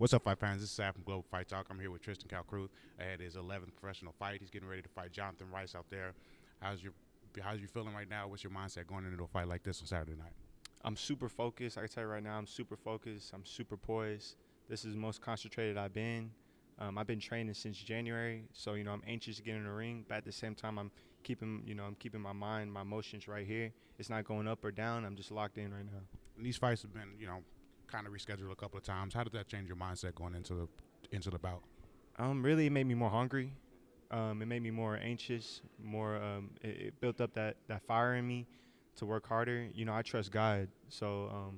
What's up, fight fans? This is Sam from Global Fight Talk. I'm here with Tristan Kalkreuth at his 11th professional fight. He's getting ready to fight Jonathan Rice out there. How's you feeling right now? What's your mindset going into a fight like this on Saturday night? I'm super focused. I can tell you right now, I'm super focused. I'm super poised. This is the most concentrated I've been. I've been training since January, so I'm anxious to get in the ring. But at the same time, I'm keeping my mind, my emotions right here. It's not going up or down. I'm just locked in right now. And these fights have been, kind of rescheduled a couple of times. How did that change your mindset going into the bout? Really, it made me more hungry. It made me more anxious. It built up that fire in me to work harder. I trust God, so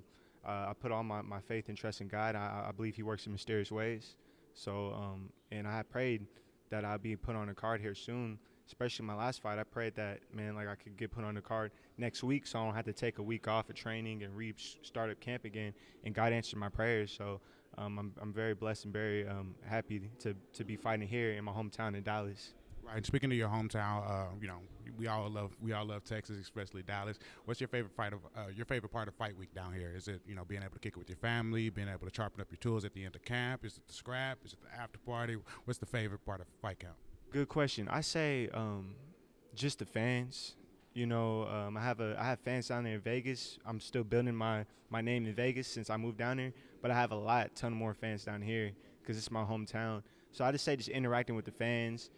I put all my faith and trust in God. I believe He works in mysterious ways. So and I prayed that I'd be put on a card here soon. Especially my last fight, I prayed that I could get put on the card next week, so I don't have to take a week off of training and start up camp again. And God answered my prayers, so I'm very blessed and very happy to be fighting here in my hometown in Dallas. Right. And speaking of your hometown, we all love Texas, especially Dallas. What's your favorite part of fight week down here? Is it being able to kick it with your family, being able to sharpen up your tools at the end of camp? Is it the scrap? Is it the after party? What's the favorite part of fight camp? Good question. I say just the fans. I have fans down there in Vegas. I'm still building my name in Vegas since I moved down there, but I have a ton more fans down here because it's my hometown. So I just say just interacting with the fans,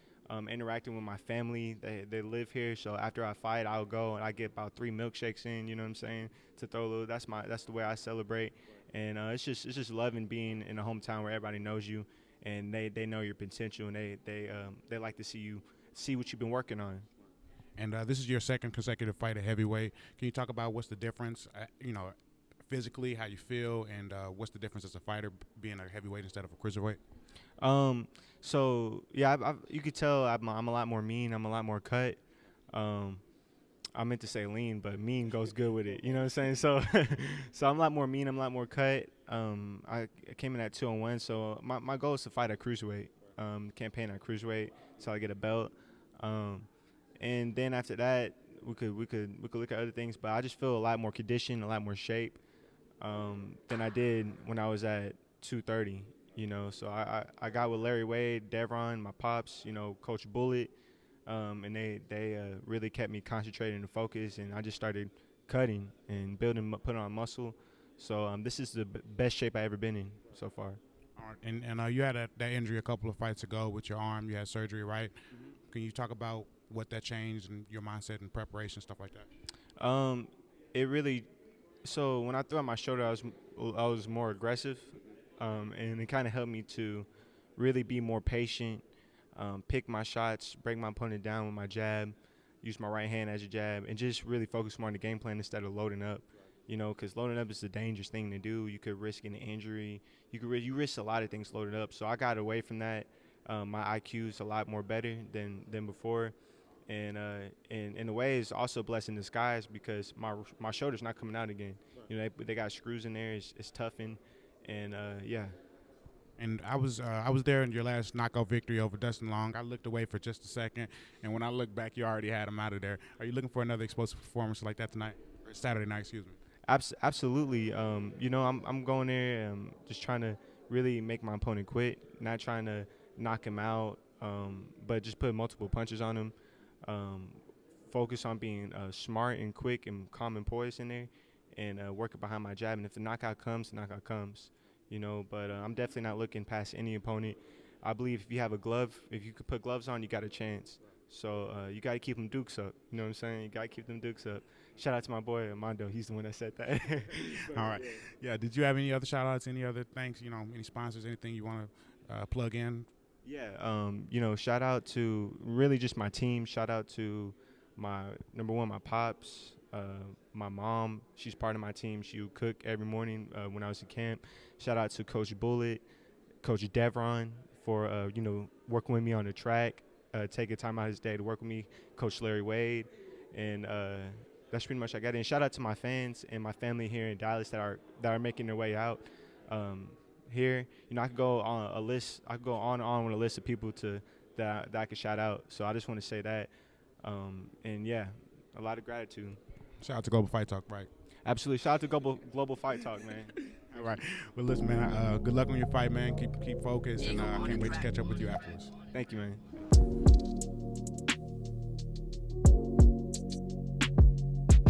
interacting with my family. They live here, so after I fight, I'll go and I get about 3 milkshakes in. You know what I'm saying? To throw a little. That's the way I celebrate, and it's just loving being in a hometown where everybody knows you. And they know your potential, and they like to see what you've been working on. And this is your second consecutive fight at heavyweight. Can you talk about what's the difference, physically, how you feel, and what's the difference as a fighter being a heavyweight instead of a cruiserweight? So yeah, you could tell I'm a lot more mean. I'm a lot more cut. I meant to say lean, but mean goes good with it. You know what I'm saying? So, so I'm a lot more mean. I'm a lot more cut. I came in at 201, so my goal is to fight at cruiserweight. Campaign at cruiserweight until I get a belt. And then after that, we could look at other things. But I just feel a lot more conditioned, a lot more shape than I did when I was at 230. So I got with Larry Wade, Devron, my pops, Coach Bullet. And they really kept me concentrated and focused, and I just started cutting and putting on muscle. So this is the best shape I've ever been in so far. All right. And you had that injury a couple of fights ago with your arm. You had surgery, right? Mm-hmm. Can you talk about what that changed and your mindset and preparation, stuff like that? It really. So when I threw out my shoulder, I was more aggressive, and it kind of helped me to really be more patient. Pick my shots, break my opponent down with my jab, use my right hand as a jab, and just really focus more on the game plan instead of loading up. Because loading up is a dangerous thing to do. You could risk an injury. You risk a lot of things loaded up. So I got away from that. My IQ is a lot more better than before, and in a way, it's also a blessing in disguise because my shoulder's not coming out again. They got screws in there. It's toughened, and yeah. And I was there in your last knockout victory over Dustin Long. I looked away for just a second, and when I looked back, you already had him out of there. Are you looking for another explosive performance like that tonight, or Saturday night? Excuse me. Absolutely. I'm going there just trying to really make my opponent quit, not trying to knock him out, but just put multiple punches on him. Focus on being smart and quick and calm and poised in there, and working behind my jab. And if the knockout comes, the knockout comes. But I'm definitely not looking past any opponent. I believe if you have a glove, if you could put gloves on, you got a chance. So you got to keep them dukes up. You know what I'm saying? You got to keep them dukes up. Shout out to my boy, Armando. He's the one that said that. All right. Yeah, did you have any other shout-outs, any other thanks, any sponsors, anything you want to plug in? Yeah, shout out to really just my team. Shout out to my, number one, my pops. My mom, she's part of my team. She would cook every morning when I was at camp. Shout out to Coach Bullet, Coach Devron for, working with me on the track, taking time out of his day to work with me, Coach Larry Wade. And that's pretty much I got it. And shout out to my fans and my family here in Dallas that are making their way out here. I could go on a list. I could go on and on with a list of people that I could shout out. So I just want to say that. And, yeah, a lot of gratitude. Shout out to Global Fight Talk, right? Absolutely. Shout out to Global Fight Talk, man. All right. Well, listen, man. Good luck on your fight, man. Keep focused, and I can't wait to catch up with you afterwards. Thank you, man.